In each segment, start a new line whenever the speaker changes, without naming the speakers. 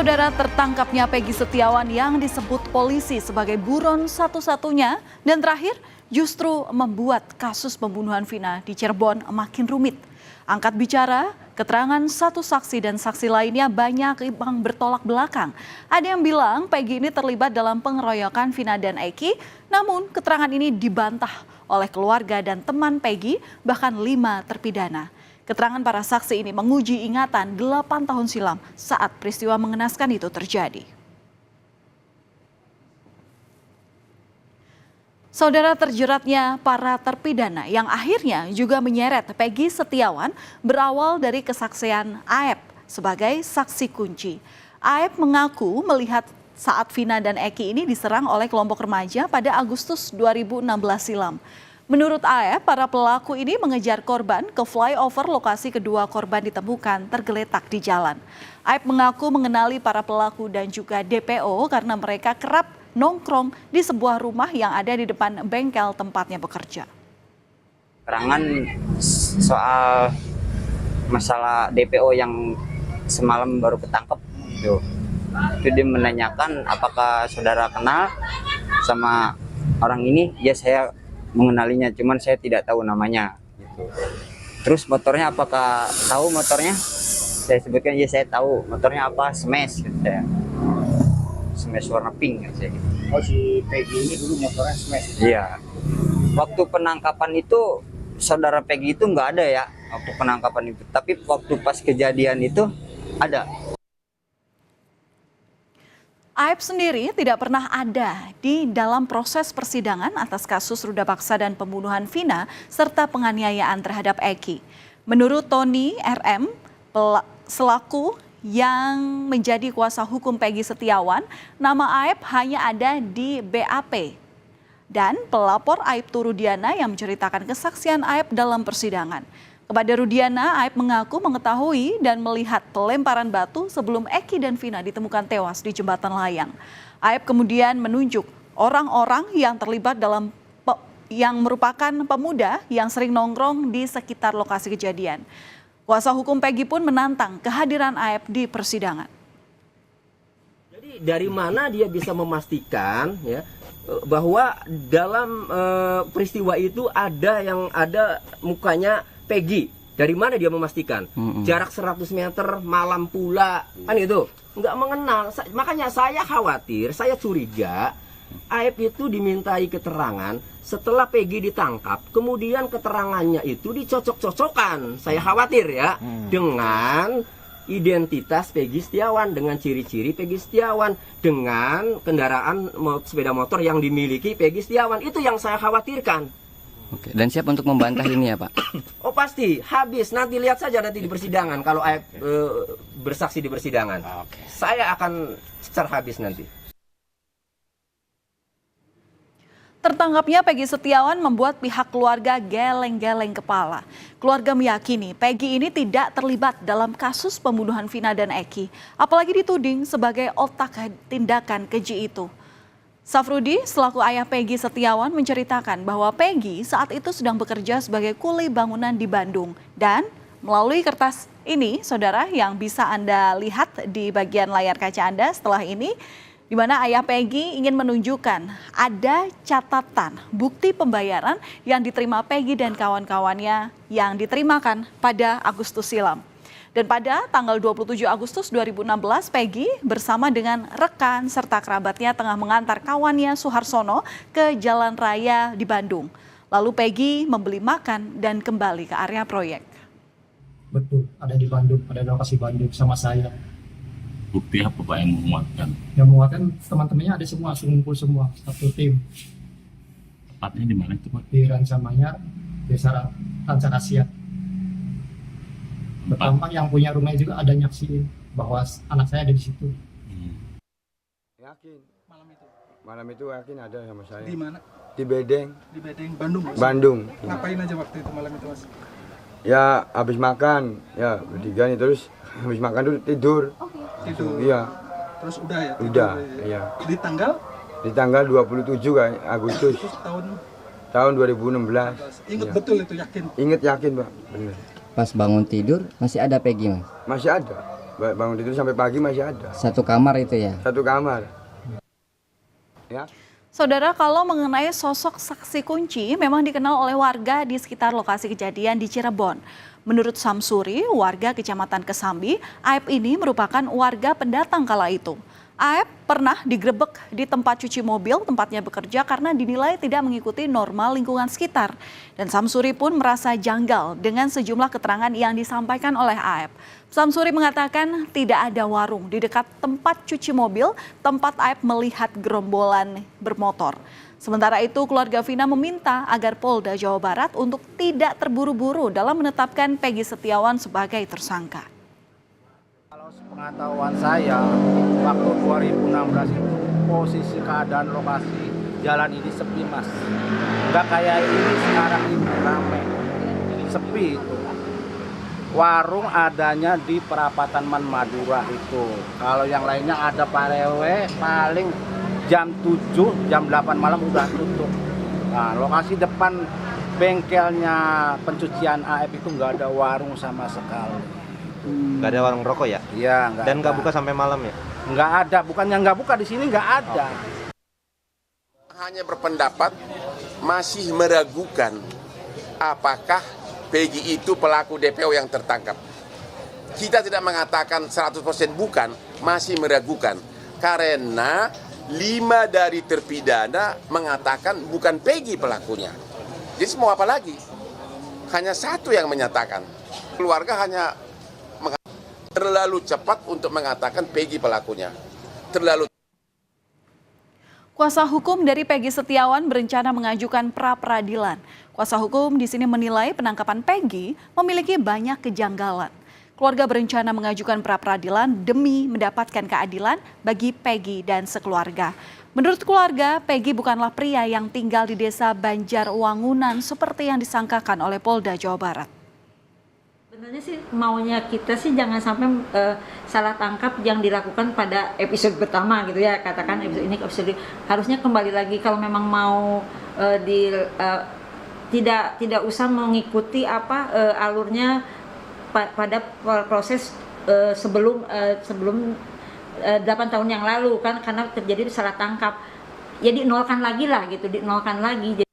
Saudara, tertangkapnya Peggy Setiawan yang disebut polisi sebagai buron satu-satunya dan terakhir justru membuat kasus pembunuhan Vina di Cirebon makin rumit. Angkat bicara, keterangan satu saksi dan saksi lainnya banyak yang bertolak belakang. Ada yang bilang Peggy ini terlibat dalam pengeroyokan Vina dan Eki, namun keterangan ini dibantah oleh keluarga dan teman Peggy, bahkan 5 terpidana. Keterangan para saksi ini menguji ingatan 8 tahun silam saat peristiwa mengenaskan itu terjadi. Saudara, terjeratnya para terpidana yang akhirnya juga menyeret Peggy Setiawan berawal dari kesaksian Aep sebagai saksi kunci. Aep mengaku melihat saat Vina dan Eki ini diserang oleh kelompok remaja pada Agustus 2016 silam. Menurut Aep, para pelaku ini mengejar korban ke flyover lokasi kedua korban ditemukan tergeletak di jalan. Aep mengaku mengenali para pelaku dan juga DPO karena mereka kerap nongkrong di sebuah rumah yang ada di depan bengkel tempatnya bekerja.
Keterangan soal masalah DPO yang semalam baru ketangkep itu dia menanyakan apakah saudara kenal sama orang ini. Ya, saya mengenalinya, cuman saya tidak tahu namanya gitu. Terus motornya apakah tahu motornya? Saya sebutkan ya saya tahu motornya apa, Smash gitu saya. Smash warna pink gitu.
Oh, si Peggy ini dulu motornya Smash?
Iya. Waktu penangkapan itu saudara Peggy itu nggak ada ya waktu penangkapan itu, tapi waktu pas kejadian itu ada.
Aep sendiri tidak pernah ada di dalam proses persidangan atas kasus ruda paksa dan pembunuhan Vina serta penganiayaan terhadap Eki. Menurut Tony RM, selaku yang menjadi kuasa hukum Peggy Setiawan, nama Aep hanya ada di BAP. Dan pelapor Aibtu Rudiana yang menceritakan kesaksian Aep dalam persidangan. Kepada Rudiana, Aep mengaku mengetahui dan melihat pelemparan batu sebelum Eki dan Vina ditemukan tewas di jembatan layang. Aep kemudian menunjuk orang-orang yang terlibat dalam yang merupakan pemuda yang sering nongkrong di sekitar lokasi kejadian. Kuasa hukum Peggy pun menantang kehadiran Aep di persidangan.
Jadi dari mana dia bisa memastikan ya bahwa dalam peristiwa itu ada mukanya Peggy? Dari mana dia memastikan? Jarak 100 meter malam pula, kan itu nggak mengenal. Makanya saya khawatir, saya curiga Aep itu dimintai keterangan setelah Peggy ditangkap, kemudian keterangannya itu dicocok-cocokkan. Saya khawatir ya dengan identitas Peggy Setiawan, dengan ciri-ciri Peggy Setiawan, dengan kendaraan sepeda motor yang dimiliki Peggy Setiawan. Itu yang saya khawatirkan.
Oke, dan siap untuk membantah ini ya Pak?
Oh pasti, habis. Nanti lihat saja nanti di persidangan kalau Aep bersaksi di persidangan. Saya akan secara habis nanti.
Tertangkapnya Peggy Setiawan membuat pihak keluarga geleng-geleng kepala. Keluarga meyakini Peggy ini tidak terlibat dalam kasus pembunuhan Vina dan Eki, apalagi dituding sebagai otak tindakan keji itu. Safrudi selaku ayah Peggy Setiawan menceritakan bahwa Peggy saat itu sedang bekerja sebagai kuli bangunan di Bandung. Dan melalui kertas ini, saudara, yang bisa Anda lihat di bagian layar kaca Anda setelah ini, di mana ayah Peggy ingin menunjukkan ada catatan bukti pembayaran yang diterima Peggy dan kawan-kawannya yang diterimakan pada Agustus silam. Dan pada tanggal 27 Agustus 2016, Peggy bersama dengan rekan serta kerabatnya tengah mengantar kawannya Suharsono ke jalan raya di Bandung. Lalu Peggy membeli makan dan kembali ke area proyek.
Betul, ada di Bandung, ada di lokasi Bandung sama saya.
Bukti apa Pak yang menguatkan?
Yang menguatkan teman-temannya ada semua, ngumpul semua, satu tim.
Tepatnya di mana itu Pak?
Di Ransamanyar, Desa Rancakhasiat. Pertama yang punya rumah juga ada nyaksiin bahwa anak saya ada di situ.
Yakin. Malam itu yakin ada sama saya.
Di mana?
Di Bedeng.
Di Bedeng, Bandung. Mas?
Bandung.
Ngapain aja waktu itu malam itu Mas?
Ya habis makan, ya bertiga nih, terus habis makan tuh tidur.
Tidur.
Iya.
Terus udah ya? Tidur,
Udah,
ya.
iya.
Di tanggal?
Di tanggal 27 kan Agustus. Tahun 2016.
Ingat
Ya.
betul itu, yakin?
Ingat yakin Pak, bener.
Pas bangun tidur masih ada Peggy Mas?
Masih ada. bangun tidur sampai pagi masih ada.
Satu kamar itu ya?
Satu kamar. Ya.
Saudara, kalau mengenai sosok saksi kunci memang dikenal oleh warga di sekitar lokasi kejadian di Cirebon. Menurut Samsuri, warga Kecamatan Kesambi, Aep ini merupakan warga pendatang kala itu. Aep pernah digerebek di tempat cuci mobil tempatnya bekerja karena dinilai tidak mengikuti norma lingkungan sekitar. Dan Samsuri pun merasa janggal dengan sejumlah keterangan yang disampaikan oleh Aep. Samsuri mengatakan tidak ada warung di dekat tempat cuci mobil tempat Aep melihat gerombolan bermotor. Sementara itu, keluarga Vina meminta agar Polda Jawa Barat untuk tidak terburu-buru dalam menetapkan Peggy Setiawan sebagai tersangka.
Pengetahuan saya, waktu 2016 itu posisi keadaan lokasi jalan ini sepi, Mas. Nggak kayak ini sekarang ini ramai, sepi itu. Warung adanya di perapatan Man Madura itu. Kalau yang lainnya ada parewe paling jam 7, jam 8 malam udah tutup. Nah, lokasi depan bengkelnya pencucian Aep itu nggak ada warung sama sekali.
Nggak ada warung rokok ya?
Iya, nggak.
Dan nggak buka sampai malam ya?
Nggak ada, bukannya nggak buka, di sini nggak ada.
Hanya berpendapat masih meragukan apakah Peggy itu pelaku DPO yang tertangkap. Kita tidak mengatakan 100% bukan, masih meragukan. Karena 5 dari terpidana mengatakan bukan Peggy pelakunya. Jadi mau apa lagi? Hanya 1 yang menyatakan. Keluarga hanya terlalu cepat untuk mengatakan Peggy pelakunya. Terlalu.
Kuasa hukum dari Peggy Setiawan berencana mengajukan pra-peradilan. Kuasa hukum di sini menilai penangkapan Peggy memiliki banyak kejanggalan. Keluarga berencana mengajukan pra-peradilan demi mendapatkan keadilan bagi Peggy dan sekeluarga. Menurut keluarga, Peggy bukanlah pria yang tinggal di desa Banjarwangunan seperti yang disangkakan oleh Polda Jawa Barat.
Sebenarnya sih maunya kita sih jangan sampai salah tangkap yang dilakukan pada episode pertama gitu ya, katakan episode harusnya kembali lagi kalau memang mau tidak usah mengikuti alurnya pada proses sebelum 8 tahun yang lalu kan, karena terjadi salah tangkap ya dinolkan lagi lah gitu, dinolkan lagi.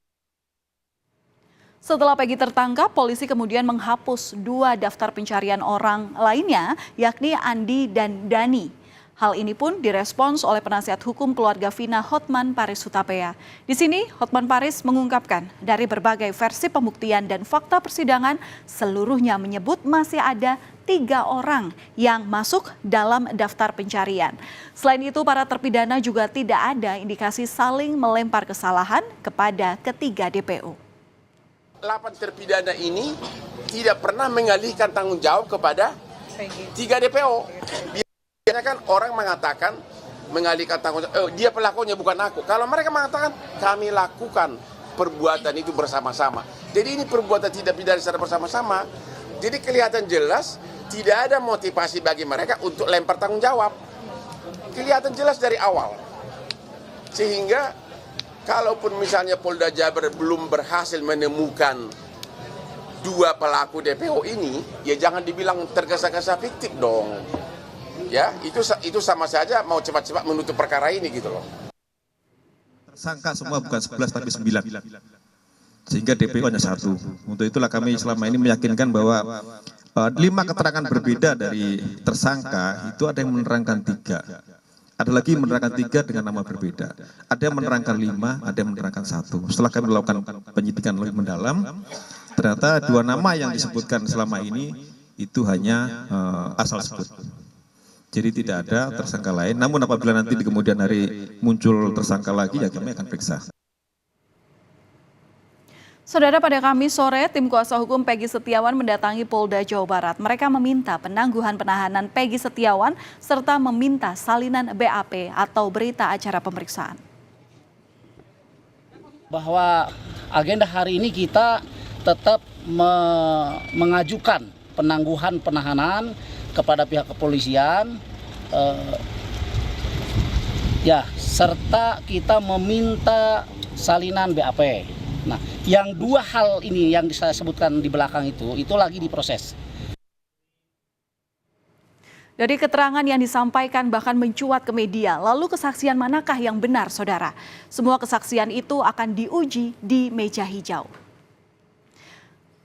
Setelah Peggy tertangkap, polisi kemudian menghapus 2 daftar pencarian orang lainnya, yakni Andi dan Dani. Hal ini pun direspons oleh penasihat hukum keluarga Vina, Hotman Paris Hutapea. Di sini, Hotman Paris mengungkapkan dari berbagai versi pembuktian dan fakta persidangan, seluruhnya menyebut masih ada 3 orang yang masuk dalam daftar pencarian. Selain itu, para terpidana juga tidak ada indikasi saling melempar kesalahan kepada ketiga DPO.
8 terpidana ini tidak pernah mengalihkan tanggung jawab kepada 3 DPO. Biasanya kan orang mengatakan mengalihkan tanggung jawab, dia pelakunya bukan aku. Kalau mereka mengatakan kami lakukan perbuatan itu bersama-sama. Jadi ini perbuatan tidak pidana secara bersama-sama. Jadi kelihatan jelas tidak ada motivasi bagi mereka untuk lempar tanggung jawab. Kelihatan jelas dari awal. Sehingga kalaupun misalnya Polda Jabar belum berhasil menemukan 2 pelaku DPO ini, ya jangan dibilang tergesa-gesa fiktif dong. Ya, itu sama saja mau cepat-cepat menutup perkara ini gitu loh.
Tersangka semua bukan 11 tapi 9. Sehingga DPO hanya 1. Untuk itulah kami selama ini meyakinkan bahwa 5 keterangan berbeda dari tersangka itu ada yang menerangkan 3. Ada lagi menerangkan 3 dengan nama berbeda. Ada yang menerangkan 5, ada yang menerangkan 1. Setelah kami melakukan penyidikan lebih mendalam, ternyata 2 nama yang disebutkan selama ini itu hanya asal sebut. Jadi tidak ada tersangka lain. Namun apabila nanti di kemudian hari muncul tersangka lagi, ya kami akan periksa.
Saudara, pada Kamis sore, tim kuasa hukum Peggy Setiawan mendatangi Polda Jawa Barat. Mereka meminta penangguhan penahanan Peggy Setiawan serta meminta salinan BAP atau berita acara pemeriksaan.
Bahwa agenda hari ini kita tetap mengajukan penangguhan penahanan kepada pihak kepolisian, serta kita meminta salinan BAP. Nah, yang 2 hal ini yang saya sebutkan di belakang itu lagi diproses.
Dari keterangan yang disampaikan bahkan mencuat ke media, lalu kesaksian manakah yang benar, saudara? Semua kesaksian itu akan diuji di meja hijau.